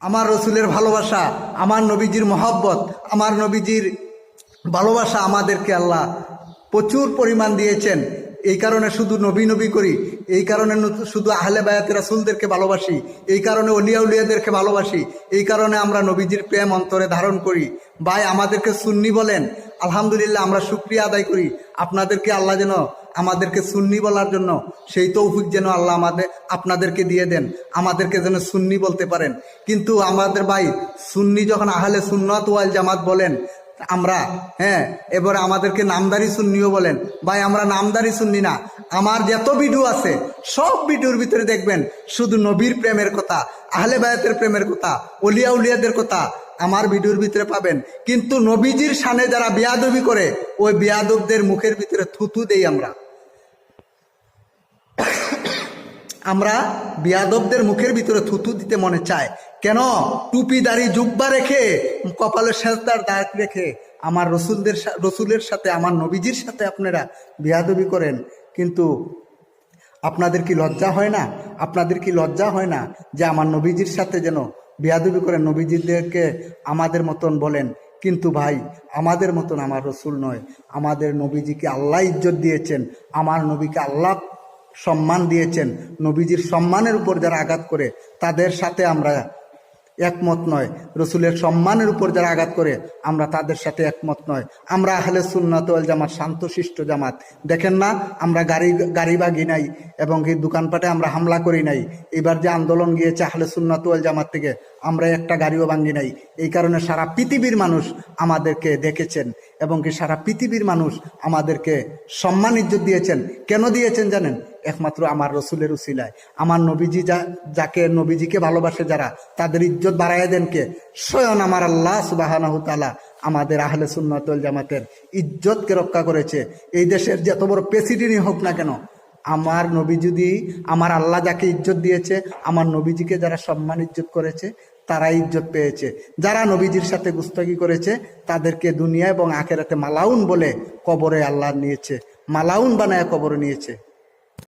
আমার রসুলের ভালোবাসা, আমার নবীজির মহব্বত, আমার নবীজির ভালোবাসা আমাদেরকে আল্লাহ প্রচুর পরিমাণ দিয়েছেন। এই কারণে শুধু নবী নবী করি, এই কারণে শুধু আহলে বায়াত রাসূলদেরকে ভালোবাসি, এই কারণে ওলিয়া উলিয়াদেরকে ভালোবাসি, এই কারণে আমরা নবীজির প্রেম অন্তরে ধারণ করি। ভাই আমাদেরকে সুন্নি বলেন, আলহামদুলিল্লাহ আমরা শুকরিয়া আদায় করি। আপনাদেরকে আল্লাহ যেন আমাদেরকে সুন্নি বলার জন্য সেই তৌফিক যেন আল্লাহ আপনাদেরকে দিয়ে দেন, আমাদেরকে যেন সুন্নি বলতে পারেন। কিন্তু আমাদের ভাই সুন্নি যখন আহলে সুন্নাত ওয়াল জামাত বলেন আমরা, এবারে আমাদেরকে নামদারি সুন্নিও বলেন। ভাই আমরা নামদারি সুন্নি না। আমার যত ভিডিও আছে সব ভিডিওর ভিতরে দেখবেন শুধু নবীর প্রেমের কথা, আহলে বায়াতের প্রেমের কথা, ওলিয়া উলিয়াদের কথা আমার ভিডিওর ভিতরে পাবেন। কিন্তু নবীজির শানে যারা বিয়াদবি করে ওই বিয়াদবদের মুখের ভিতরে থুতু দেই আমরা বিয়াদবদের মুখের ভিতরে থুতু দিতে মনে চায়। কেন? টুপি দাড়ি জুব্বা রেখে কপালে সেজদার দাগ রেখে আমার রসুলের সাথে, আমার নবীজির সাথে আপনারা বিয়াদবি করেন। কিন্তু আপনাদের কি লজ্জা হয় না? আপনাদের কি লজ্জা হয় না যে আমার নবীজির সাথে যেন বিয়াদবি করেন, নবীজিদেরকে আমাদের মতন বলেন? কিন্তু ভাই আমাদের মতন আমার রসুল নয়। আমাদের নবীজিকে আল্লাহ ইজ্জত দিয়েছেন, আমার নবীকে আল্লাহ সম্মান দিয়েছেন। নবীজির সম্মানের উপর যারা আঘাত করে তাদের সাথে আমরা একমত নয়। রসুলের সম্মানের উপর যারা আঘাত করে আমরা তাদের সাথে একমত নয়। আমরা আহলে সুন্নাত ওয়াল জামাত শান্তশিষ্ট জামাত। দেখেন না আমরা গাড়ি ভাঙি নাই এবং এই দোকানপাটে আমরা হামলা করি নাই। এবার যে আন্দোলন গিয়েছে আহলে সুন্নাত ওয়াল জামাত থেকে আমরা একটা গাড়িও ভাঙি নাই। এই কারণে সারা পৃথিবীর মানুষ আমাদেরকে দেখেছেন এবং কি সারা পৃথিবীর মানুষ আমাদেরকে সম্মান ইজ্জত দিয়েছেন। কেন দিয়েছেন জানেন? একমাত্র আমার রসুলের উসিলায়। আমার নবীজি যাকে নবীজিকে ভালোবাসে যারা, তাদের ইজ্জত বাড়াইয়া দেন কে? স্বয়ং আমার আল্লাহ সুবহানাহু তাআলা আমাদের আহলে সুন্নাত ওয়াল জামাতের ইজ্জতকে রক্ষা করেছে। এই দেশের যত বড় প্রেসিডেন্টই হোক না কেন, আমার নবী যদি, আমার আল্লাহ যাকে ইজ্জত দিয়েছে, আমার নবীজিকে যারা সম্মান ইজ্জত করেছে তারাই ইজ্জত পেয়েছে। যারা নবীজির সাথে গুস্তাখি করেছে তাদেরকে দুনিয়া এবং আখেরাতে মালাউন বলে কবরে আল্লাহ নিয়েছে, মালাউন বানায় কবরে নিয়েছে।